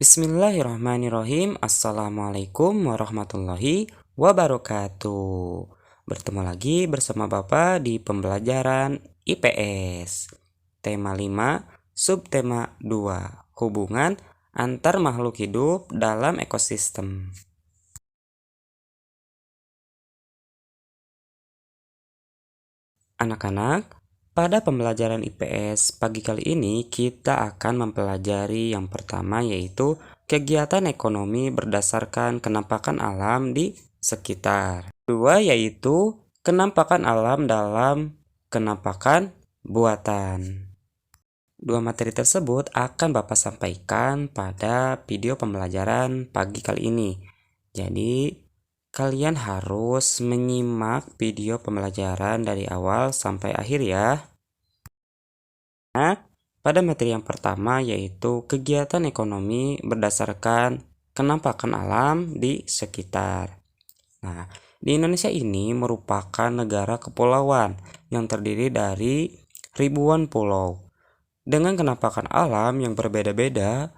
Bismillahirrahmanirrahim. Assalamualaikum warahmatullahi wabarakatuh. Bertemu lagi bersama Bapak di pembelajaran IPS. Tema 5, subtema 2, hubungan antar makhluk hidup dalam ekosistem. Anak-anak, pada pembelajaran IPS pagi kali ini kita akan mempelajari yang pertama yaitu kegiatan ekonomi berdasarkan kenampakan alam di sekitar. Kedua yaitu kenampakan alam dalam kenampakan buatan. Dua materi tersebut akan Bapak sampaikan pada video pembelajaran pagi kali ini. Jadi, kalian harus menyimak video pembelajaran dari awal sampai akhir ya. Nah, pada materi yang pertama yaitu kegiatan ekonomi berdasarkan kenampakan alam di sekitar. Nah, di Indonesia ini merupakan negara kepulauan yang terdiri dari ribuan pulau. Dengan kenampakan alam yang berbeda-beda,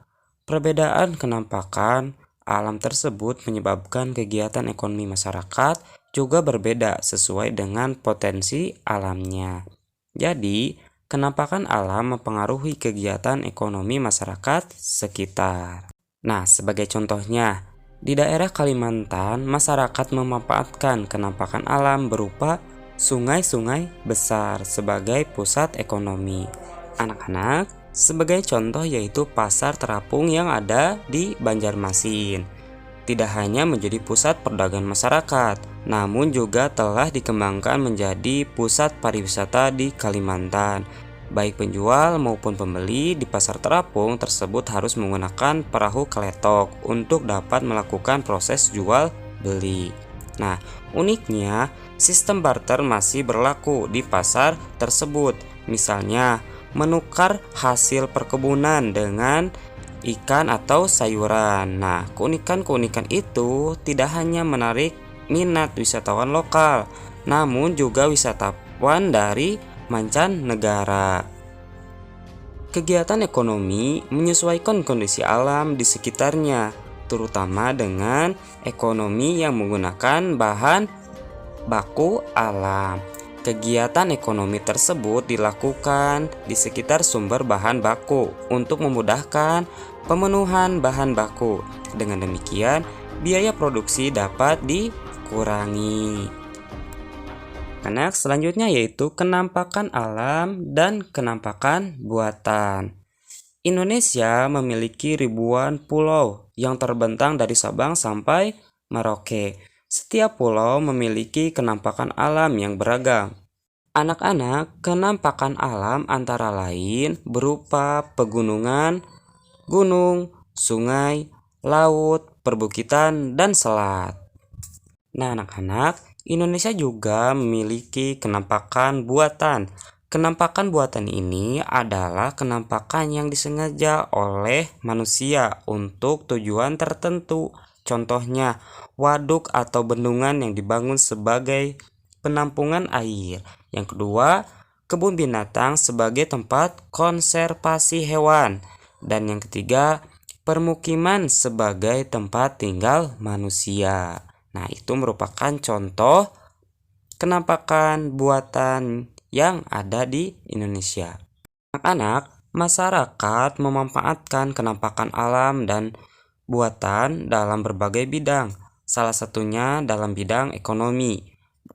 perbedaan kenampakan alam tersebut menyebabkan kegiatan ekonomi masyarakat juga berbeda sesuai dengan potensi alamnya. Jadi, kenampakan alam mempengaruhi kegiatan ekonomi masyarakat sekitar. Nah, sebagai contohnya, di daerah Kalimantan, masyarakat memanfaatkan kenampakan alam berupa sungai-sungai besar sebagai pusat ekonomi. Anak-anak, sebagai contoh yaitu pasar terapung yang ada di Banjarmasin. Tidak hanya menjadi pusat perdagangan masyarakat, namun juga telah dikembangkan menjadi pusat pariwisata di Kalimantan. Baik penjual maupun pembeli di pasar terapung tersebut harus menggunakan perahu keletok untuk dapat melakukan proses jual beli. Nah, uniknya sistem barter masih berlaku di pasar tersebut. Misalnya, menukar hasil perkebunan dengan ikan atau sayuran. Nah, keunikan-keunikan itu tidak hanya menarik minat wisatawan lokal, namun juga wisatawan dari mancanegara. Kegiatan ekonomi menyesuaikan kondisi alam di sekitarnya, terutama dengan ekonomi yang menggunakan bahan baku alam. Kegiatan ekonomi tersebut dilakukan di sekitar sumber bahan baku untuk memudahkan pemenuhan bahan baku. Dengan demikian, biaya produksi dapat dikurangi. Anak selanjutnya yaitu kenampakan alam dan kenampakan buatan. Indonesia memiliki ribuan pulau yang terbentang dari Sabang sampai Merauke. Setiap pulau memiliki kenampakan alam yang beragam. Anak-anak, kenampakan alam antara lain berupa pegunungan, gunung, sungai, laut, perbukitan, dan selat. Nah, anak-anak, Indonesia juga memiliki kenampakan buatan. Kenampakan buatan ini adalah kenampakan yang disengaja oleh manusia untuk tujuan tertentu. Contohnya, waduk atau bendungan yang dibangun sebagai penampungan air. Yang kedua, kebun binatang sebagai tempat konservasi hewan. Dan yang ketiga, permukiman sebagai tempat tinggal manusia. Nah, itu merupakan contoh kenampakan buatan yang ada di Indonesia. Anak-anak, masyarakat memanfaatkan kenampakan alam dan buatan dalam berbagai bidang. Salah satunya dalam bidang ekonomi.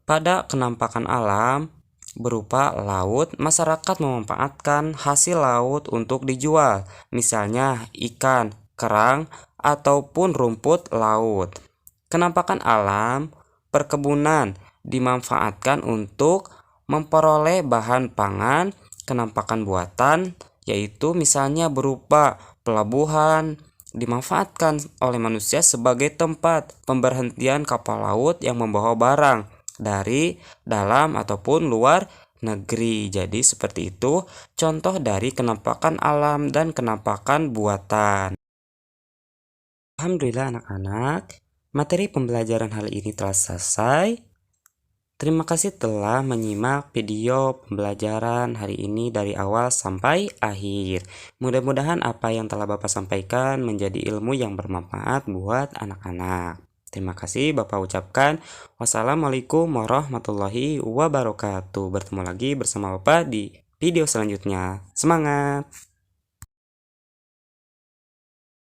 Pada kenampakan alam berupa laut, masyarakat memanfaatkan hasil laut untuk dijual, misalnya ikan, kerang, ataupun rumput laut. Kenampakan alam, perkebunan dimanfaatkan untuk memperoleh bahan pangan. Kenampakan buatan yaitu misalnya berupa pelabuhan dimanfaatkan oleh manusia sebagai tempat pemberhentian kapal laut yang membawa barang dari dalam ataupun luar negeri. Jadi seperti itu contoh dari kenampakan alam dan kenampakan buatan. Alhamdulillah anak-anak, materi pembelajaran hari ini telah selesai. Terima kasih telah menyimak video pembelajaran hari ini dari awal sampai akhir. Mudah-mudahan apa yang telah Bapak sampaikan menjadi ilmu yang bermanfaat buat anak-anak. Terima kasih Bapak ucapkan. Wassalamualaikum warahmatullahi wabarakatuh. Bertemu lagi bersama Bapak di video selanjutnya. Semangat!